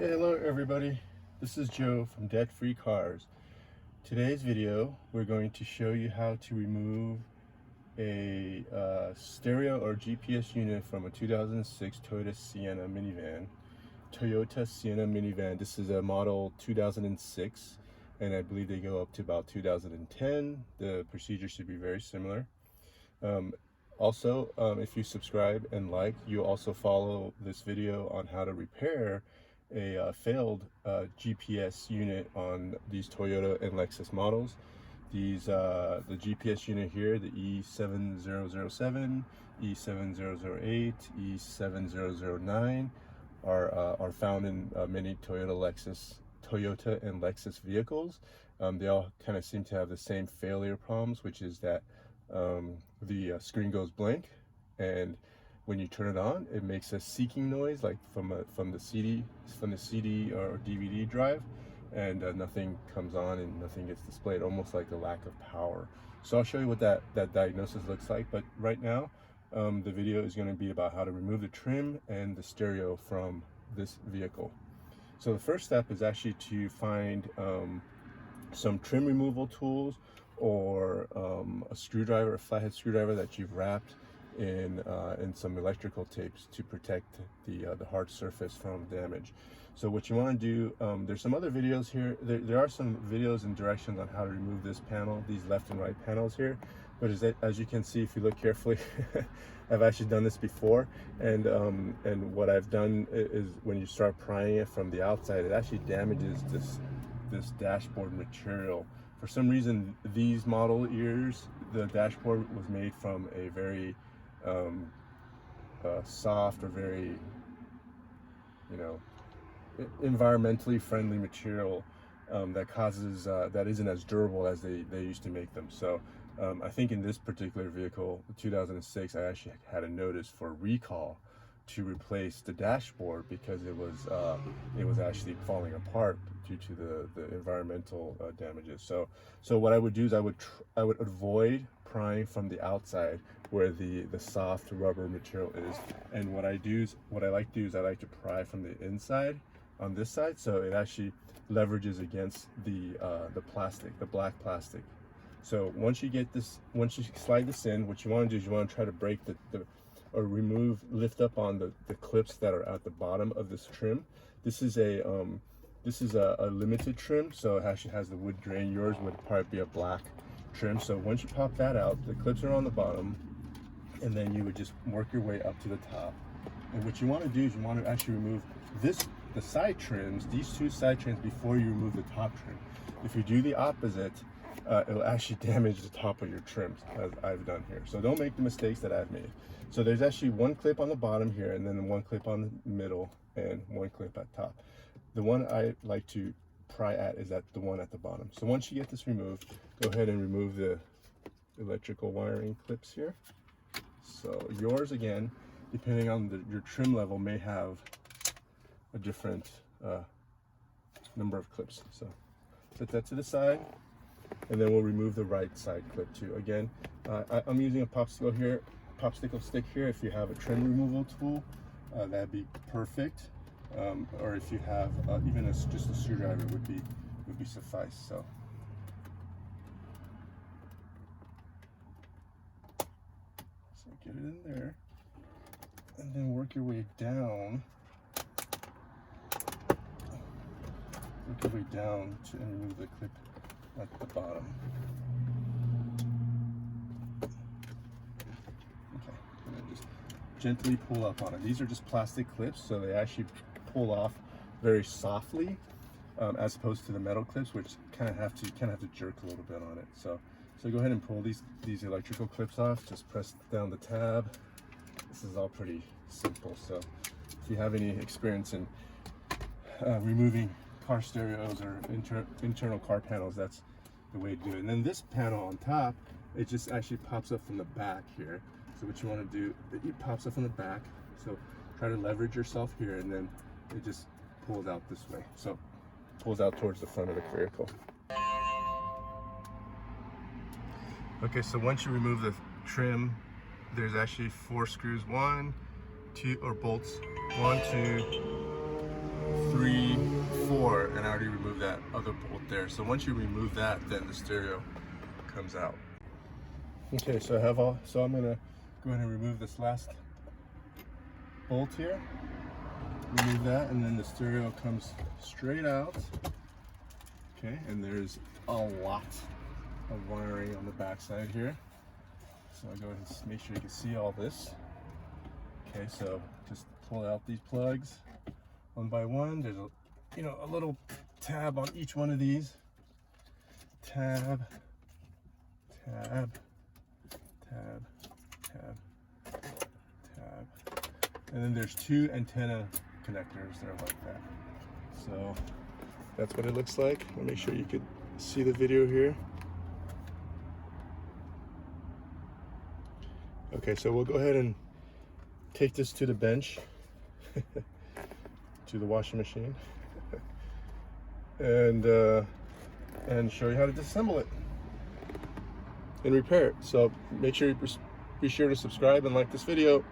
Okay, hello everybody. This is Joe from Debt Free Cars. Today's video, we're going to show you how to remove a stereo or GPS unit from a 2006 Toyota Sienna minivan. Toyota Sienna minivan. This is a model 2006, and I believe they go up to about 2010. The procedure should be very similar. If you subscribe and like, you also follow this video on how to repair a failed GPS unit on these Toyota and Lexus models. These the GPS unit here, the E7007, E7008, E7009 are found in many Toyota and Lexus vehicles. They all kind of seem to have the same failure problems, which is that the screen goes blank, and when you turn it on, it makes a seeking noise, like from the CD or DVD drive, and nothing comes on and nothing gets displayed, almost like a lack of power. So I'll show you what that diagnosis looks like. But right now, the video is going to be about how to remove the trim and the stereo from this vehicle. So the first step is actually to find some trim removal tools, or a screwdriver, a flathead screwdriver that you've wrapped in some electrical tapes to protect the hard surface from damage. So what you want to do, there's some other videos here. There are some videos and directions on how to remove this panel, these left and right panels here. But as you can see, if you look carefully, I've actually done this before, and what I've done is when you start prying it from the outside, it actually damages this dashboard material. For some reason, these model years, the dashboard was made from a very soft or very, environmentally friendly material that isn't as durable as they used to make them. So I think in this particular vehicle, the 2006, I actually had a notice for recall to replace the dashboard because it was actually falling apart due to the environmental damages. So what I would do is I would avoid prying from the outside where the soft rubber material is, and what I like to do is I like to pry from the inside on this side, so it actually leverages against the plastic, the black plastic. So once you slide this in, what you want to do is you want to try to break or lift up on the clips that are at the bottom of this trim. This is a limited trim, so it actually has the wood grain. Yours would probably be a black trim. So once you pop that out, the clips are on the bottom, and then you would just work your way up to the top. And what you want to do is you want to actually remove the side trims, these two side trims, before you remove the top trim. If you do the opposite, it'll actually damage the top of your trims, as I've done here. So don't make the mistakes that I've made. So there's actually one clip on the bottom here, and then one clip on the middle, and one clip at top. The one I like to pry at is at the one at the bottom. So once you get this removed, go ahead and remove the electrical wiring clips here. So yours, again, depending on your trim level, may have a different number of clips. So set that to the side, and then we'll remove the right side clip too. Again, I'm using a popsicle stick here. If you have a trim removal tool, that'd be perfect. Or if you have even just a screwdriver would be suffice. So get it in there, and then work your way down. Work your way down to remove the clip at the bottom. Okay, and then just gently pull up on it. These are just plastic clips, so they actually pull off very softly, as opposed to the metal clips, which kind of have to jerk a little bit on it. So go ahead and pull these electrical clips off. Just press down the tab. This is all pretty simple. So if you have any experience in removing car stereos or internal car panels, that's the way to do it. And then this panel on top, it just actually pops up from the back here. So what you want to do, it pops up from the back. So try to leverage yourself here, and then it just pulls out this way. So pulls out towards the front of the vehicle. Okay, so once you remove the trim, there's actually 4 screws, 1, 2, or bolts, 1, 2, 3, that other bolt there. So once you remove that, then the stereo comes out. Okay, so I'm gonna go ahead and remove this last bolt here. Remove that, and then the stereo comes straight out. Okay, and there's a lot of wiring on the back side here. So I'll go ahead and make sure you can see all this. Okay, so just pull out these plugs one by one. There's a little tab on each one of these. Tab, tab, tab, tab, tab. And then there's two antenna connectors that are like that. So that's what it looks like. I'll make sure you could see the video here. Okay, so we'll go ahead and take this to the bench, to the washing machine, and show you how to disassemble it and repair it. So make sure you be sure to subscribe and like this video.